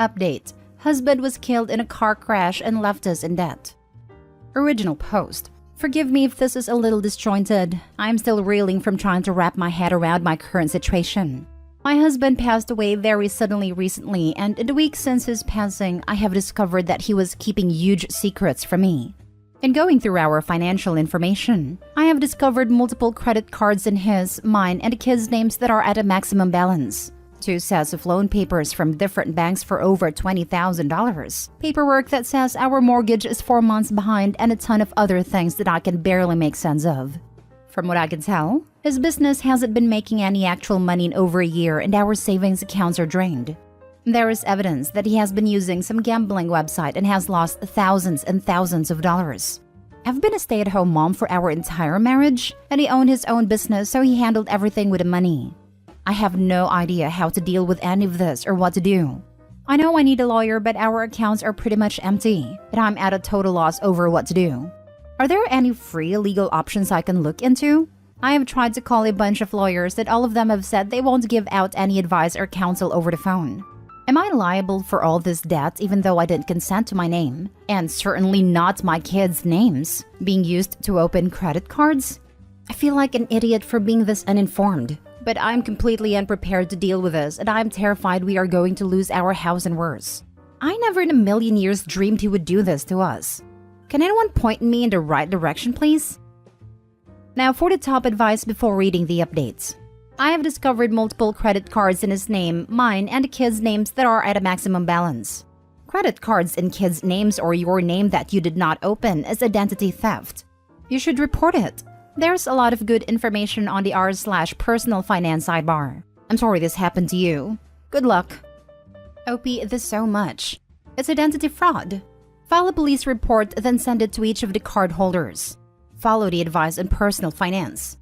Update: husband was killed in a car crash and left us in debt. Original post: forgive me if this is a little disjointed. I'm still reeling from trying to wrap my head around my current situation. My husband passed away very suddenly recently, and in the week since his passing, I have discovered that he was keeping huge secrets from me. In going through our financial information, I have discovered multiple credit cards in his, mine, and the kids' names that are at a maximum balance. 2 sets of loan papers from different banks for over $20,000. Paperwork that says our mortgage is 4 months behind, and a ton of other things that I can barely make sense of. From what I can tell, his business hasn't been making any actual money in over a year, and our savings accounts are drained. There is evidence that he has been using some gambling website and has lost thousands and thousands of dollars. I've been a stay-at-home mom for our entire marriage, and he owned his own business, so he handled everything with the money. I have no idea how to deal with any of this or what to do. I know I need a lawyer, but our accounts are pretty much empty, and I'm at a total loss over what to do. Are there any free legal options I can look into? I have tried to call a bunch of lawyers that all of them have said they won't give out any advice or counsel over the phone. Am I liable for all this debt even though I didn't consent to my name, and certainly not my kids' names, being used to open credit cards? I feel like an idiot for being this uninformed, but I'm completely unprepared to deal with this, and I'm terrified we are going to lose our house and worse. I never in a million years dreamed he would do this to us. Can anyone point me in the right direction, please? Now for the top advice before reading the updates. I have discovered multiple credit cards in his name, mine, and the kids' names that are at a maximum balance. Credit cards in kids' names or your name that you did not open is identity theft. You should report it. There's a lot of good information on the r/personal finance sidebar. I'm sorry this happened to you. Good luck. OP this so much. It's identity fraud. File a police report, then send it to each of the card holders. Follow the advice on personal finance.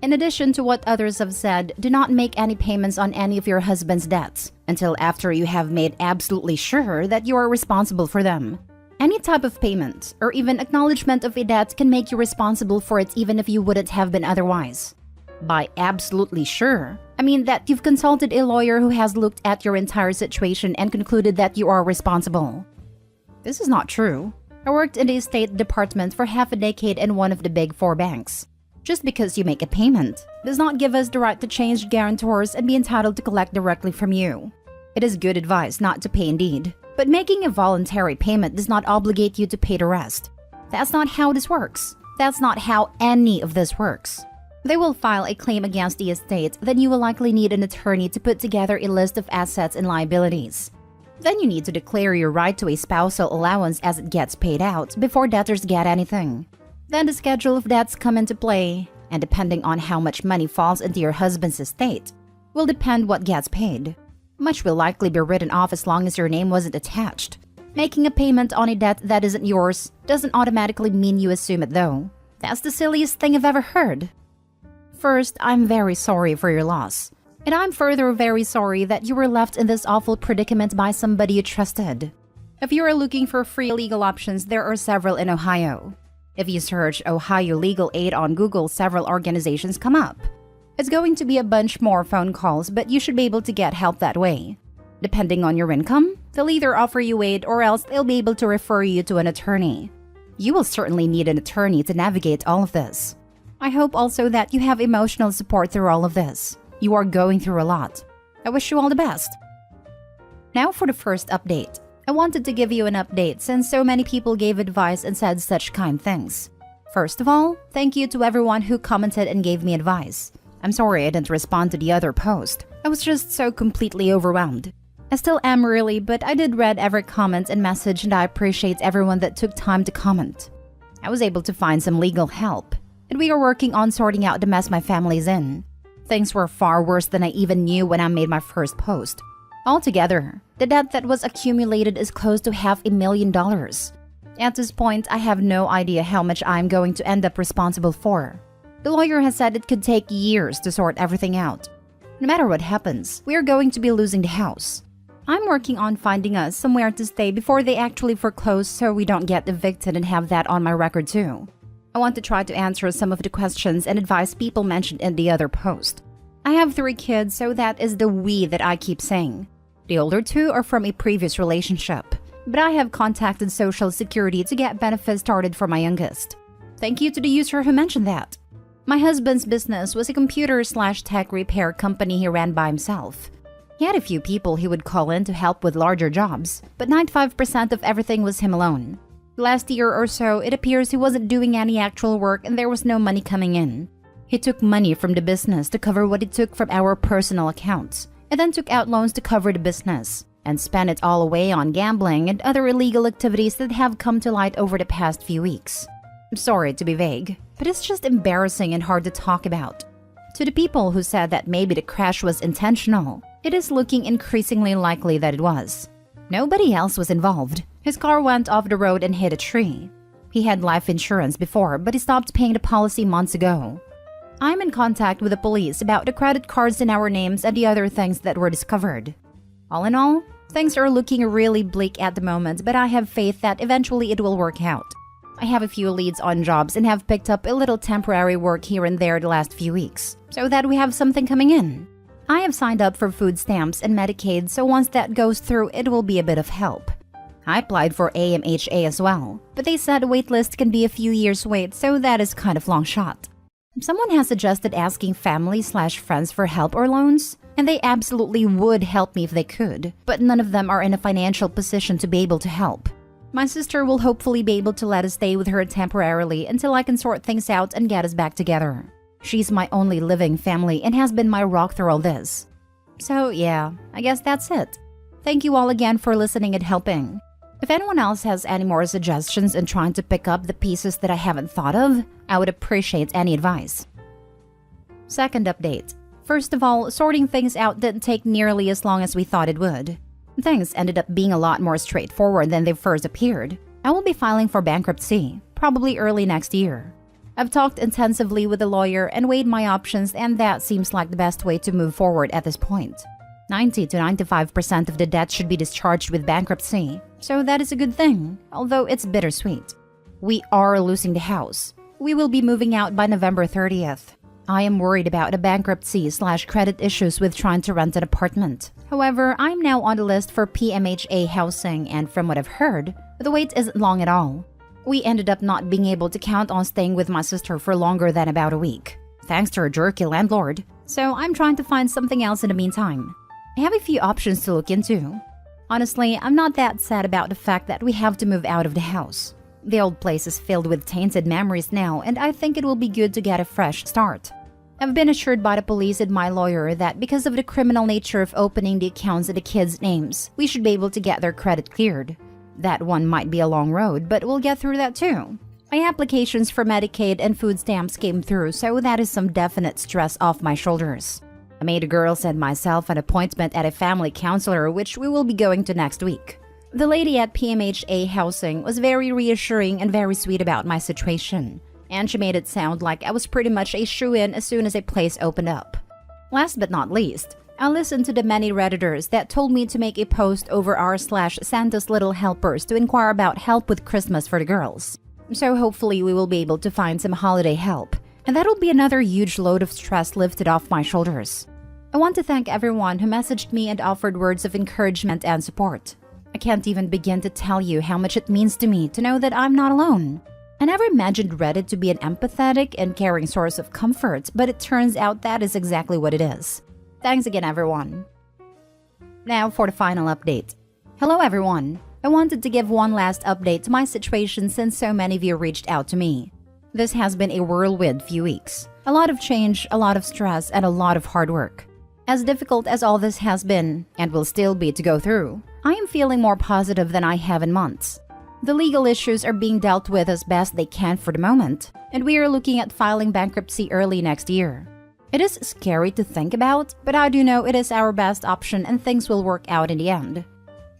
In addition to what others have said, do not make any payments on any of your husband's debts until after you have made absolutely sure that you are responsible for them. Any type of payment or even acknowledgement of a debt can make you responsible for it even if you wouldn't have been otherwise. By absolutely sure, I mean that you've consulted a lawyer who has looked at your entire situation and concluded that you are responsible. This is not true. I worked in the estate department for half a decade in one of the big 4 banks. Just because you make a payment does not give us the right to change guarantors and be entitled to collect directly from you. It is good advice not to pay indeed, but making a voluntary payment does not obligate you to pay the rest. That's not how this works. That's not how any of this works. They will file a claim against the estate, then you will likely need an attorney to put together a list of assets and liabilities. Then you need to declare your right to a spousal allowance as it gets paid out before debtors get anything. Then the schedule of debts come into play, and depending on how much money falls into your husband's estate, will depend what gets paid. Much will likely be written off as long as your name wasn't attached. Making a payment on a debt that isn't yours doesn't automatically mean you assume it though. That's the silliest thing I've ever heard. First, I'm very sorry for your loss. And I'm further very sorry that you were left in this awful predicament by somebody you trusted. If you are looking for free legal options, there are several in Ohio. If you search Ohio Legal Aid on Google, several organizations come up. It's going to be a bunch more phone calls, but you should be able to get help that way. Depending on your income, they'll either offer you aid or else they'll be able to refer you to an attorney. You will certainly need an attorney to navigate all of this. I hope also that you have emotional support through all of this. You are going through a lot. I wish you all the best. Now for the first update. I wanted to give you an update since so many people gave advice and said such kind things. First of all, thank you to everyone who commented and gave me advice. I'm sorry I didn't respond to the other post. I was just so completely overwhelmed. I still am really, but I did read every comment and message and I appreciate everyone that took time to comment. I was able to find some legal help, and we are working on sorting out the mess my family's in. Things were far worse than I even knew when I made my first post. Altogether, the debt that was accumulated is close to $500,000. At this point, I have no idea how much I'm going to end up responsible for. The lawyer has said it could take years to sort everything out. No matter what happens, we are going to be losing the house. I'm working on finding us somewhere to stay before they actually foreclose so we don't get evicted and have that on my record too. I want to try to answer some of the questions and advice people mentioned in the other post. I have 3 kids, so that is the we that I keep saying. The older two are from a previous relationship, but I have contacted Social Security to get benefits started for my youngest. Thank you to the user who mentioned that. My husband's business was a computer/tech repair company he ran by himself. He had a few people he would call in to help with larger jobs, but 95% of everything was him alone. Last year or so, it appears he wasn't doing any actual work and there was no money coming in. He took money from the business to cover what he took from our personal accounts, and then took out loans to cover the business, and spent it all away on gambling and other illegal activities that have come to light over the past few weeks. I'm sorry to be vague, but it's just embarrassing and hard to talk about. To the people who said that maybe the crash was intentional, it is looking increasingly likely that it was. Nobody else was involved. His car went off the road and hit a tree. He had life insurance before, but he stopped paying the policy months ago. I'm in contact with the police about the credit cards in our names and the other things that were discovered. All in all, things are looking really bleak at the moment, but I have faith that eventually it will work out. I have a few leads on jobs and have picked up a little temporary work here and there the last few weeks, so that we have something coming in. I have signed up for food stamps and Medicaid, so once that goes through, it will be a bit of help. I applied for AMHA as well, but they said waitlist can be a few years wait, so that is kind of long shot. Someone has suggested asking family/friends for help or loans, and they absolutely would help me if they could, but none of them are in a financial position to be able to help. My sister will hopefully be able to let us stay with her temporarily until I can sort things out and get us back together. She's my only living family and has been my rock through all this. So yeah, I guess that's it. Thank you all again for listening and helping. If anyone else has any more suggestions in trying to pick up the pieces that I haven't thought of, I would appreciate any advice. Second update. First of all, sorting things out didn't take nearly as long as we thought it would. Things ended up being a lot more straightforward than they first appeared. I will be filing for bankruptcy, probably early next year. I've talked intensively with a lawyer and weighed my options, and that seems like the best way to move forward at this point. 90 to 95% of the debt should be discharged with bankruptcy, so that is a good thing, although it's bittersweet. We are losing the house. We will be moving out by November 30th. I am worried about the bankruptcy/credit issues with trying to rent an apartment. However, I'm now on the list for PMHA housing, and from what I've heard, the wait isn't long at all. We ended up not being able to count on staying with my sister for longer than about a week, thanks to her jerky landlord, so I'm trying to find something else in the meantime. I have a few options to look into. Honestly, I'm not that sad about the fact that we have to move out of the house. The old place is filled with tainted memories now, and I think it will be good to get a fresh start. I've been assured by the police and my lawyer that because of the criminal nature of opening the accounts in the kids' names, we should be able to get their credit cleared. That one might be a long road, but we'll get through that too. My applications for Medicaid and food stamps came through, so that is some definite stress off my shoulders. I made the girls and myself an appointment at a family counselor, which we will be going to next week. The lady at PMHA Housing was very reassuring and very sweet about my situation, and she made it sound like I was pretty much a shoo-in as soon as a place opened up. Last but not least, I listened to the many Redditors that told me to make a post over r/Santa's Little Helpers to inquire about help with Christmas for the girls. So hopefully we will be able to find some holiday help, and that'll be another huge load of stress lifted off my shoulders. I want to thank everyone who messaged me and offered words of encouragement and support. I can't even begin to tell you how much it means to me to know that I'm not alone. I never imagined Reddit to be an empathetic and caring source of comfort, but it turns out that is exactly what it is. Thanks again, everyone. Now for the final update. Hello, everyone. I wanted to give one last update to my situation since so many of you reached out to me. This has been a whirlwind few weeks. A lot of change, a lot of stress, and a lot of hard work. As difficult as all this has been, and will still be to go through, I am feeling more positive than I have in months. The legal issues are being dealt with as best they can for the moment, and we are looking at filing bankruptcy early next year. It is scary to think about, but I do know it is our best option and things will work out in the end.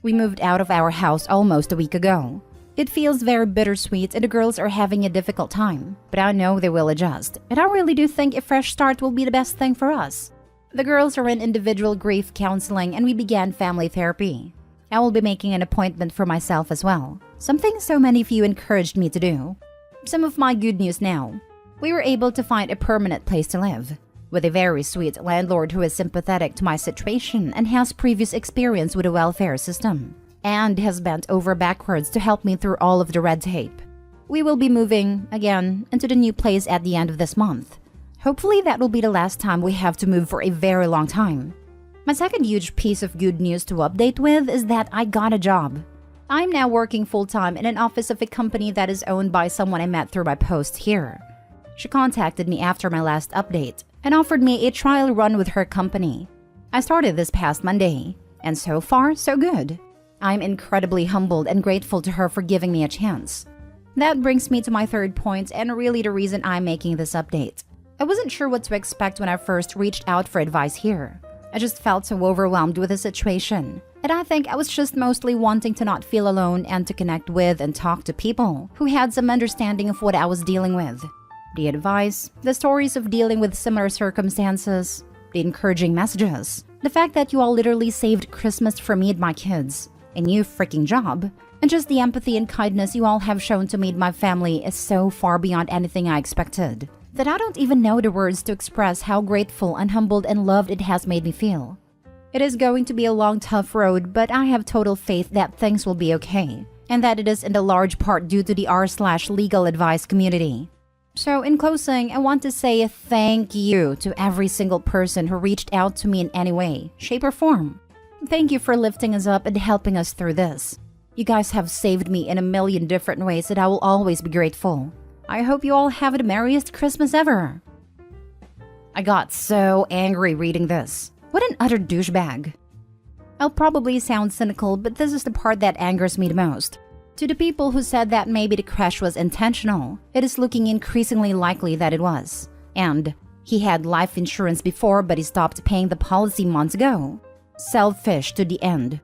We moved out of our house almost a week ago. It feels very bittersweet and the girls are having a difficult time, but I know they will adjust, and I really do think a fresh start will be the best thing for us. The girls are in individual grief counseling and we began family therapy. I will be making an appointment for myself as well, something so many of you encouraged me to do. Some of my good news now. We were able to find a permanent place to live. with a very sweet landlord who is sympathetic to my situation and has previous experience with the welfare system, and has bent over backwards to help me through all of the red tape. We will be moving, again, into the new place at the end of this month. Hopefully that will be the last time we have to move for a very long time. My second huge piece of good news to update with is that I got a job. I'm now working full-time in an office of a company that is owned by someone I met through my post here. She contacted me after my last update and offered me a trial run with her company. I started this past Monday, and so far, so good. I'm incredibly humbled and grateful to her for giving me a chance. That brings me to my third point and really the reason I'm making this update. I wasn't sure what to expect when I first reached out for advice here. I just felt so overwhelmed with the situation, and I think I was just mostly wanting to not feel alone and to connect with and talk to people who had some understanding of what I was dealing with. The advice, the stories of dealing with similar circumstances, the encouraging messages, the fact that you all literally saved Christmas for me and my kids, a new freaking job, and just the empathy and kindness you all have shown to me and my family is so far beyond anything I expected that I don't even know the words to express how grateful and humbled and loved it has made me feel. It is going to be a long, tough road, but I have total faith that things will be okay, and that it is in a large part due to the r/legal advice community. So in closing, I want to say thank you to every single person who reached out to me in any way, shape or form. Thank you for lifting us up and helping us through this. You guys have saved me in a million different ways that I will always be grateful. I hope you all have the merriest Christmas ever. I got so angry reading this. What an utter douchebag. I'll probably sound cynical, but this is the part that angers me the most. To the people who said that maybe the crash was intentional, it is looking increasingly likely that it was. And he had life insurance before, but he stopped paying the policy months ago. Selfish to the end.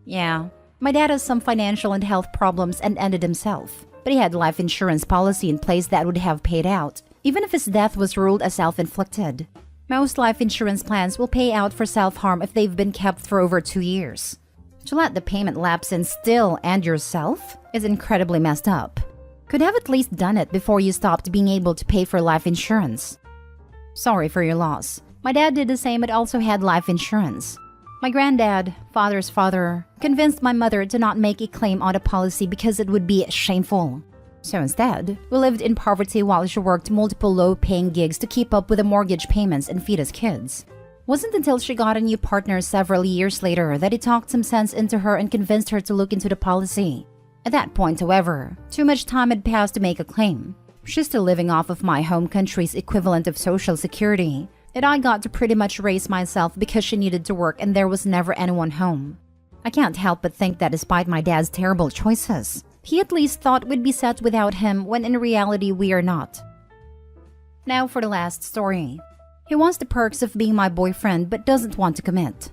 Yeah, my dad has some financial and health problems and ended himself. But he had life insurance policy in place that would have paid out, even if his death was ruled as self-inflicted. Most life insurance plans will pay out for self-harm if they've been kept for over 2 years. To let the payment lapse and still end yourself is incredibly messed up. Could have at least done it before you stopped being able to pay for life insurance. Sorry for your loss. My dad did the same but also had life insurance. My granddad, father's father, convinced my mother to not make a claim on the policy because it would be shameful. So instead, we lived in poverty while she worked multiple low-paying gigs to keep up with the mortgage payments and feed us kids. Wasn't until she got a new partner several years later that he talked some sense into her and convinced her to look into the policy. At that point, however, too much time had passed to make a claim. She's still living off of my home country's equivalent of Social Security, and I got to pretty much raise myself because she needed to work and there was never anyone home. I can't help but think that despite my dad's terrible choices, he at least thought we'd be set without him when in reality we are not. Now for the last story. He wants the perks of being my boyfriend but doesn't want to commit.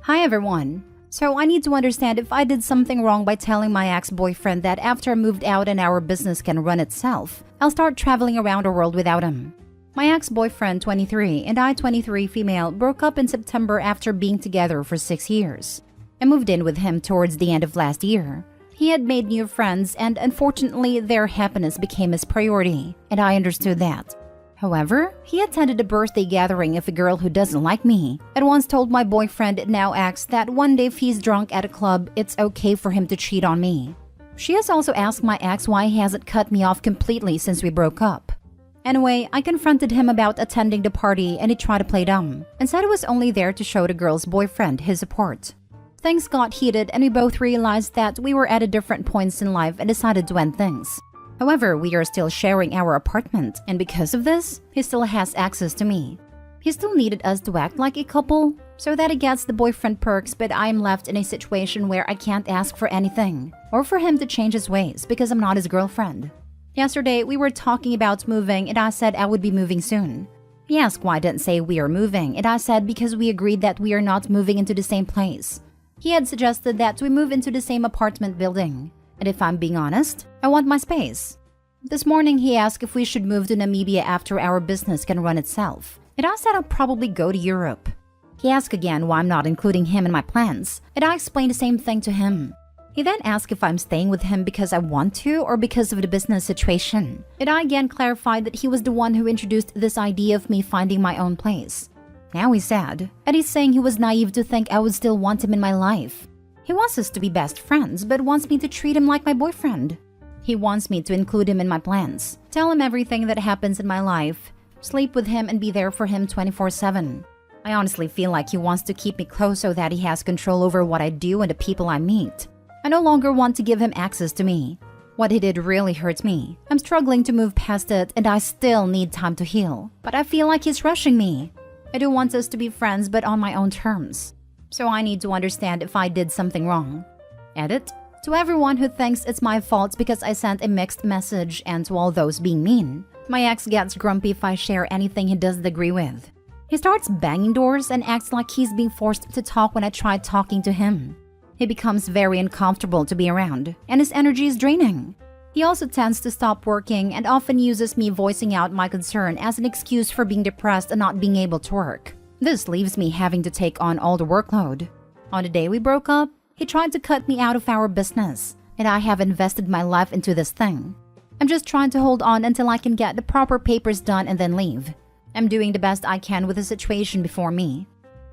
Hi everyone. So I need to understand if I did something wrong by telling my ex-boyfriend that after I moved out and our business can run itself, I'll start traveling around the world without him. My ex-boyfriend, 23, and I, 23 female, broke up in September after being together for 6 years. I moved in with him towards the end of last year. He had made new friends and unfortunately their happiness became his priority, and I understood that. However, he attended a birthday gathering of a girl who doesn't like me and once told my boyfriend, now ex, that one day if he's drunk at a club, it's okay for him to cheat on me. She has also asked my ex why he hasn't cut me off completely since we broke up. Anyway, I confronted him about attending the party and he tried to play dumb and said he was only there to show the girl's boyfriend his support. Things got heated and we both realized that we were at a different points in life and decided to end things. However, we are still sharing our apartment, and because of this, he still has access to me. He still needed us to act like a couple, so that he gets the boyfriend perks, but I'm left in a situation where I can't ask for anything, or for him to change his ways because I'm not his girlfriend. Yesterday, we were talking about moving, and I said I would be moving soon. He asked why I didn't say we are moving, and I said because we agreed that we are not moving into the same place. He had suggested that we move into the same apartment building. And if I'm being honest, I want my space. This morning, he asked if we should move to Namibia after our business can run itself. And I said I'll probably go to Europe. He asked again why I'm not including him in my plans, and I explained the same thing to him. He then asked if I'm staying with him because I want to or because of the business situation. And I again clarified that he was the one who introduced this idea of me finding my own place. Now he's sad, and he's saying he was naive to think I would still want him in my life. He wants us to be best friends, but wants me to treat him like my boyfriend. He wants me to include him in my plans, tell him everything that happens in my life, sleep with him and be there for him 24/7. I honestly feel like he wants to keep me close so that he has control over what I do and the people I meet. I no longer want to give him access to me. What he did really hurts me. I'm struggling to move past it and I still need time to heal. But I feel like he's rushing me. I do want us to be friends but on my own terms. So I need to understand if I did something wrong. Edit. To everyone who thinks it's my fault because I sent a mixed message and to all those being mean. My ex gets grumpy if I share anything he doesn't agree with. He starts banging doors and acts like he's being forced to talk when I try talking to him. He becomes very uncomfortable to be around, and his energy is draining. He also tends to stop working and often uses me voicing out my concern as an excuse for being depressed and not being able to work. This leaves me having to take on all the workload. On the day we broke up, he tried to cut me out of our business, and I have invested my life into this thing. I'm just trying to hold on until I can get the proper papers done and then leave. I'm doing the best I can with the situation before me.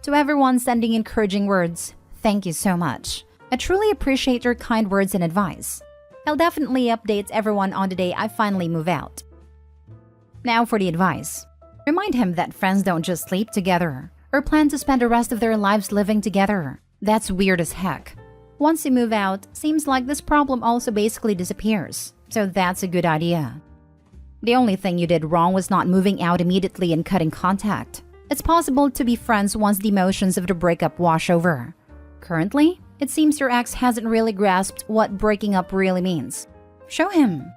To everyone sending encouraging words, thank you so much. I truly appreciate your kind words and advice. I'll definitely update everyone on the day I finally move out. Now for the advice. Remind him that friends don't just sleep together or plan to spend the rest of their lives living together. That's weird as heck. Once you move out, seems like this problem also basically disappears. So that's a good idea. The only thing you did wrong was not moving out immediately and cutting contact. It's possible to be friends once the emotions of the breakup wash over. Currently, it seems your ex hasn't really grasped what breaking up really means. Show him.